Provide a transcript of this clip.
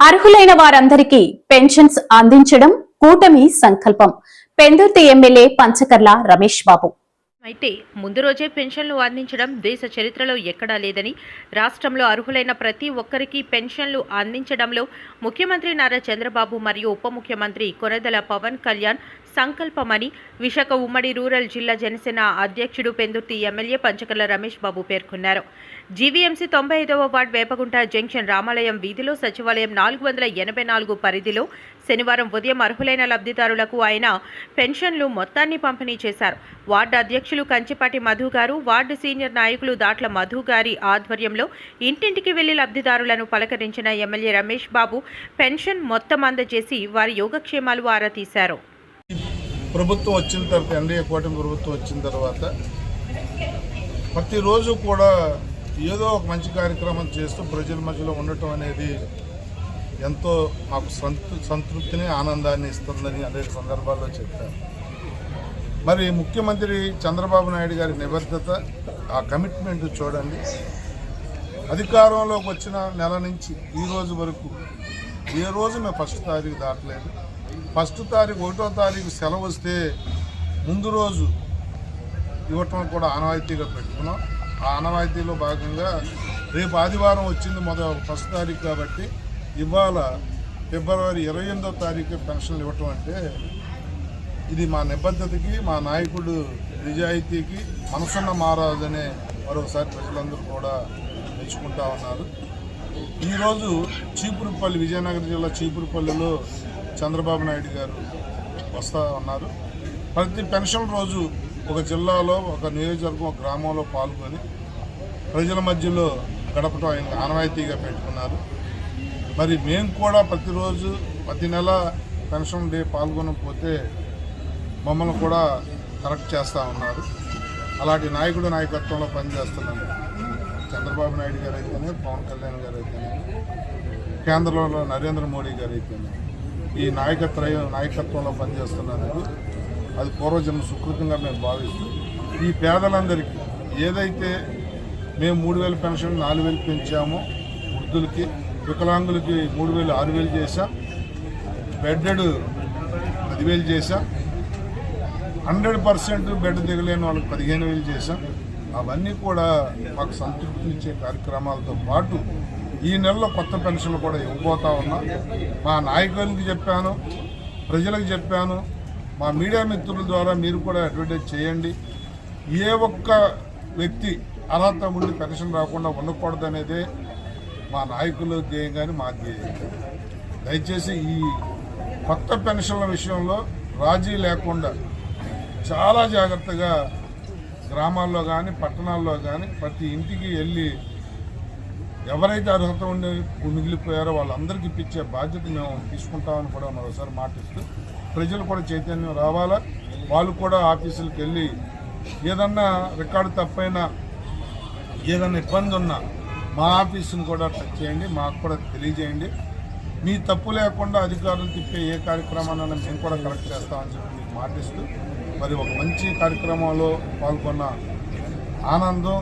అర్హులైన వారందరికీ పెన్షన్స్ అందించడం కూటమి సంకల్పం. పెందుర్తి ఎమ్మెల్యే పంచకర్ల రమేష్ బాబు. అయితే ముందు రోజే పెన్షన్లు అందించడం దేశ చరిత్రలో ఎక్కడా లేదని, రాష్ట్రంలో అర్హులైన ప్రతి ఒక్కరికి పెన్షన్లు అందించడంలో ముఖ్యమంత్రి నారా చంద్రబాబు మరియు ఉప ముఖ్యమంత్రి కొనదెల పవన్ కళ్యాణ్ సంకల్పమని విశాఖ ఉమ్మడి రూరల్ జిల్లా జనసేన అధ్యక్షుడు పెందుర్తి ఎమ్మెల్యే పంచకర్ల రమేష్ బాబు పేర్కొన్నారు. జీవీఎంసీ 95వ వార్డు వేపగుంట జంక్షన్ రామాలయం వీధిలో సచివాలయం 484 పరిధిలో శనివారం ఉదయం అర్హులైన లబ్ధిదారులకు ఆయన పెన్షన్లు మొత్తాన్ని పంపిణీ చేశారు. వార్డు అధ్యక్షులు కంచిపాటి మధు గారు, వార్డు సీనియర్ నాయకులు దాట్ల మధు గారి ఆధ్వర్యంలో ఇంటింటికి వెళ్లి లబ్ధిదారులను పలకరించిన ఎమ్మెల్యే రమేష్ బాబు పెన్షన్ మొత్తం అందజేసి వారి యోగక్షేమాలు ఆరా తీశారు. ప్రభుత్వం వచ్చిన తర్వాత, ఎన్డీఏ కూటమి ప్రభుత్వం వచ్చిన తర్వాత ప్రతిరోజు కూడా ఏదో ఒక మంచి కార్యక్రమం చేస్తూ ప్రజల మధ్యలో ఉండటం అనేది ఎంతో మాకు సంతృప్తిని, ఆనందాన్ని ఇస్తుందని అనేక సందర్భాల్లో చెప్పారు. మరి ముఖ్యమంత్రి చంద్రబాబు నాయుడు గారి నిబద్ధత, ఆ కమిట్మెంట్ చూడండి. అధికారంలోకి వచ్చిన నెల నుంచి ఈ రోజు వరకు ఏ రోజు మేము ఫస్ట్ తారీఖు దాటలేదు. ఫస్ట్ తారీఖు 1వ తారీఖు సెలవు వస్తే ముందు రోజు ఇవ్వటం కూడా ఆనవాయితీగా పెట్టుకున్నాం. ఆ ఆనవాయితీలో భాగంగా రేపు ఆదివారం వచ్చింది ఫస్ట్ తారీఖు కాబట్టి ఇవాళ ఫిబ్రవరి 28వ తారీఖు పెన్షన్లు ఇవ్వటం అంటే ఇది మా నిబద్ధతకి, మా నాయకుడు నిజాయితీకి మనసున్న మారాజనే మరొకసారి ప్రజలందరూ కూడా మెచ్చుకుంటా ఉన్నారు. ఈరోజు చీపురుపల్లి, విజయనగరం జిల్లా చీపురుపల్లిలో చంద్రబాబు నాయుడు గారు వస్తూ ఉన్నారు. ప్రతి పెన్షన్ రోజు ఒక జిల్లాలో, ఒక నియోజకవర్గం, ఒక గ్రామంలో పాల్గొని ప్రజల మధ్యలో గడపటం ఆయన ఆనవాయితీగా పెట్టుకున్నారు. మరి మేము కూడా ప్రతిరోజు ప్రతి నెల పెన్షన్ డే పాల్గొనకపోతే మమ్మల్ని కూడా కరెక్ట్ చేస్తూ ఉన్నారు. అలాంటి నాయకుడు నాయకత్వంలో పనిచేస్తున్నాను. చంద్రబాబు నాయుడు గారు అయితేనే, పవన్ కళ్యాణ్ గారు అయితేనే, కేంద్రంలో నరేంద్ర మోడీ గారు అయితేనే ఈ నాయకత్వంలో పనిచేస్తున్నందుకు అది పూర్వజన్మ సుకృతంగా మేము భావిస్తాం. ఈ పేదలందరికీ ఏదైతే మేము 3,000 పెన్షన్ 4,000 పెంచామో, వృద్ధులకి, వికలాంగులకి 3,000 6,000 చేశాం, బెడ్డెడ్ 10,000 చేశాం, 100% బెడ్ దిగలేని వాళ్ళకి 15,000 చేశాం. అవన్నీ కూడా మాకు సంతృప్తినిచ్చే కార్యక్రమాలతో పాటు ఈ నెలలో కొత్త పెన్షన్లు కూడా ఇవ్వబోతా ఉన్నా. మా నాయకులకి చెప్పాను, ప్రజలకు చెప్పాను, మా మీడియా మిత్రుల ద్వారా మీరు కూడా అడ్వర్టైజ్ చేయండి. ఏ ఒక్క వ్యక్తి అర్హత ఉండి పెన్షన్ రాకుండా ఉండకూడదు అనేదే మా నాయకుల ధ్యేయం కానీ మా ధ్యేయం. దయచేసి ఈ కొత్త పెన్షన్ల విషయంలో రాజీ లేకుండా చాలా జాగ్రత్తగా గ్రామాల్లో కానీ పట్టణాల్లో కానీ ప్రతి ఇంటికి వెళ్ళి ఎవరైతే అర్హత ఉండి మిగిలిపోయారో వాళ్ళందరికీ ఇప్పించే బాధ్యత మేము తీసుకుంటామని కూడా మరోసారి మాటిస్తూ, ప్రజలు కూడా చైతన్యం రావాలా. వాళ్ళు కూడా ఆఫీసులకు వెళ్ళి ఏదన్నా రికార్డు తప్పైనా, ఏదన్నా ఇబ్బంది ఉన్నా మా ఆఫీసుని కూడా టచ్ చేయండి, మాకు కూడా తెలియజేయండి. మీ తప్పు లేకుండా అధికారులు తిప్పే ఏ కార్యక్రమాన్ని మేము కూడా కరెక్ట్ చేస్తామని చెప్పి మీకు మాటిస్తూ, మరి ఒక మంచి కార్యక్రమంలో పాల్గొన్న ఆనందం